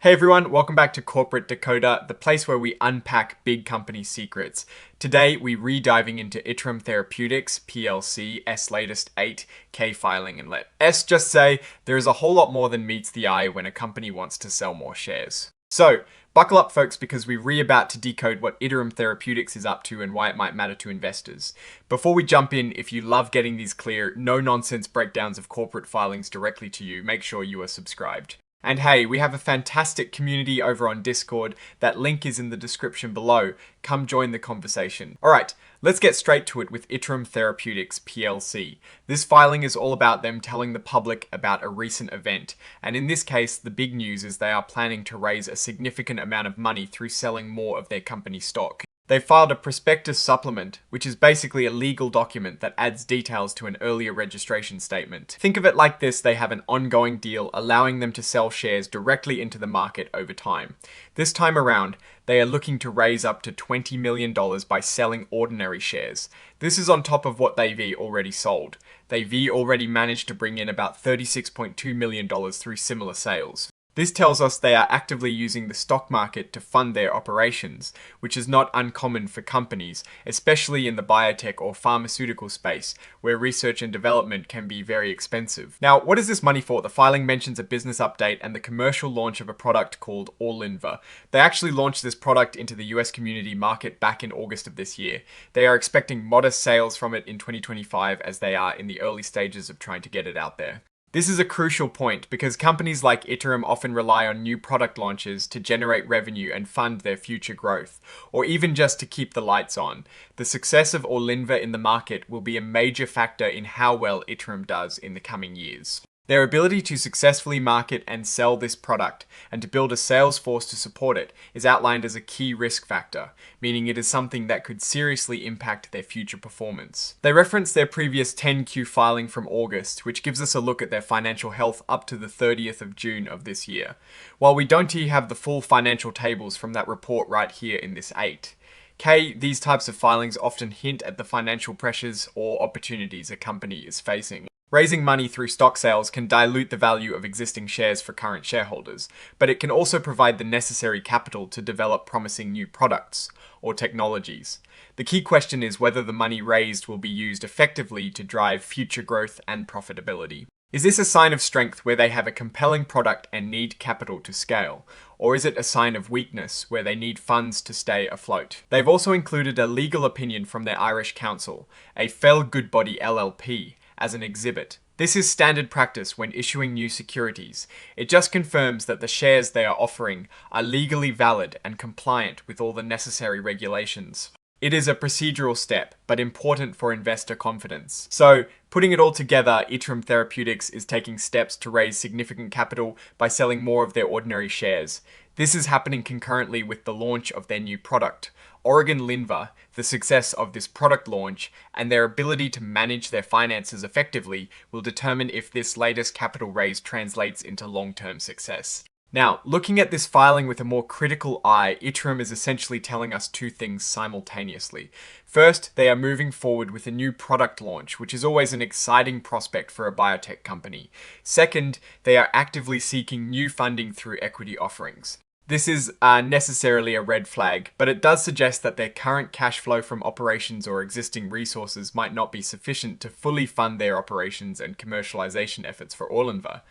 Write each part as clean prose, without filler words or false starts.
Hey everyone, welcome back to Corporate Decoder, the place where we unpack big company secrets. Today, we're re-diving into Iterum Therapeutics, PLC, S latest 8K filing, and let S just say, there is a whole lot more than meets the eye when a company wants to sell more shares. So, buckle up folks, because we're about to decode what Iterum Therapeutics is up to and why it might matter to investors. Before we jump in, if you love getting these clear, no-nonsense breakdowns of corporate filings directly to you, make sure you are subscribed. And hey, we have a fantastic community over on Discord. That link is in the description below. Come join the conversation. Alright, let's get straight to it with Iterum Therapeutics PLC. This filing is all about them telling the public about a recent event. And in this case, the big news is they are planning to raise a significant amount of money through selling more of their company stock. They filed a prospectus supplement, which is basically a legal document that adds details to an earlier registration statement. Think of it like this: they have an ongoing deal allowing them to sell shares directly into the market over time. This time around, they are looking to raise up to $20 million by selling ordinary shares. This is on top of what they've already sold. They've already managed to bring in about $36.2 million through similar sales. This tells us they are actively using the stock market to fund their operations, which is not uncommon for companies, especially in the biotech or pharmaceutical space, where research and development can be very expensive. Now, what is this money for? The filing mentions a business update and the commercial launch of a product called ORLYNVAH. They actually launched this product into the US community market back in August of this year. They are expecting modest sales from it in 2025, as they are in the early stages of trying to get it out there. This is a crucial point because companies like Iterum often rely on new product launches to generate revenue and fund their future growth, or even just to keep the lights on. The success of ORLYNVAH in the market will be a major factor in how well Iterum does in the coming years. Their ability to successfully market and sell this product and to build a sales force to support it is outlined as a key risk factor, meaning it is something that could seriously impact their future performance. They reference their previous 10Q filing from August, which gives us a look at their financial health up to the 30th of June of this year. While we don't have the full financial tables from that report right here in this 8K, these types of filings often hint at the financial pressures or opportunities a company is facing. Raising money through stock sales can dilute the value of existing shares for current shareholders, but it can also provide the necessary capital to develop promising new products or technologies. The key question is whether the money raised will be used effectively to drive future growth and profitability. Is this a sign of strength where they have a compelling product and need capital to scale? Or is it a sign of weakness where they need funds to stay afloat? They've also included a legal opinion from their Irish counsel, a Fell Goodbody LLP, as an exhibit. This is standard practice when issuing new securities. It just confirms that the shares they are offering are legally valid and compliant with all the necessary regulations. It is a procedural step, but important for investor confidence. So, putting it all together, Iterum Therapeutics is taking steps to raise significant capital by selling more of their ordinary shares. This is happening concurrently with the launch of their new product, ORLYNVAH. The success of this product launch and their ability to manage their finances effectively will determine if this latest capital raise translates into long-term success. Now, looking at this filing with a more critical eye, Iterum is essentially telling us two things simultaneously. First, they are moving forward with a new product launch, which is always an exciting prospect for a biotech company. Second, they are actively seeking new funding through equity offerings. This is necessarily a red flag, but it does suggest that their current cash flow from operations or existing resources might not be sufficient to fully fund their operations and commercialization efforts for ORLYNVAH.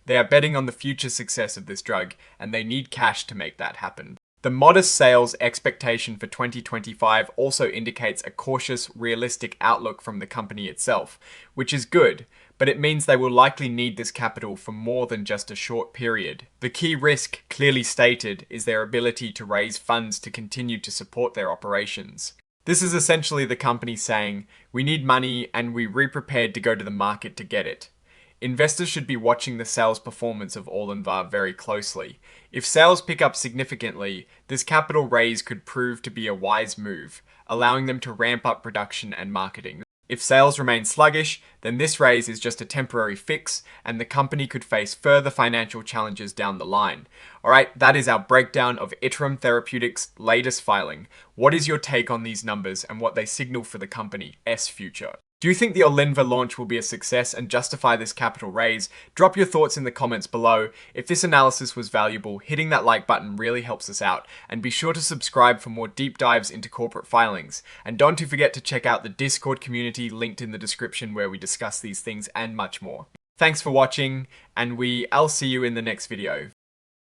They are betting on the future success of this drug, and they need cash to make that happen. The modest sales expectation for 2025 also indicates a cautious, realistic outlook from the company itself, which is good, but it means they will likely need this capital for more than just a short period. The key risk, clearly stated, is their ability to raise funds to continue to support their operations. This is essentially the company saying, we need money and we're prepared to go to the market to get it. Investors should be watching the sales performance of ORLYNVAH very closely. If sales pick up significantly, this capital raise could prove to be a wise move, allowing them to ramp up production and marketing. If sales remain sluggish, then this raise is just a temporary fix and the company could face further financial challenges down the line. Alright, that is our breakdown of Iterum Therapeutics' latest filing. What is your take on these numbers and what they signal for the company's future? Do you think the ORLYNVAH launch will be a success and justify this capital raise? Drop your thoughts in the comments below. If this analysis was valuable, hitting that like button really helps us out. And be sure to subscribe for more deep dives into corporate filings. And don't forget to check out the Discord community linked in the description where we discuss these things and much more. Thanks for watching, and I'll see you in the next video.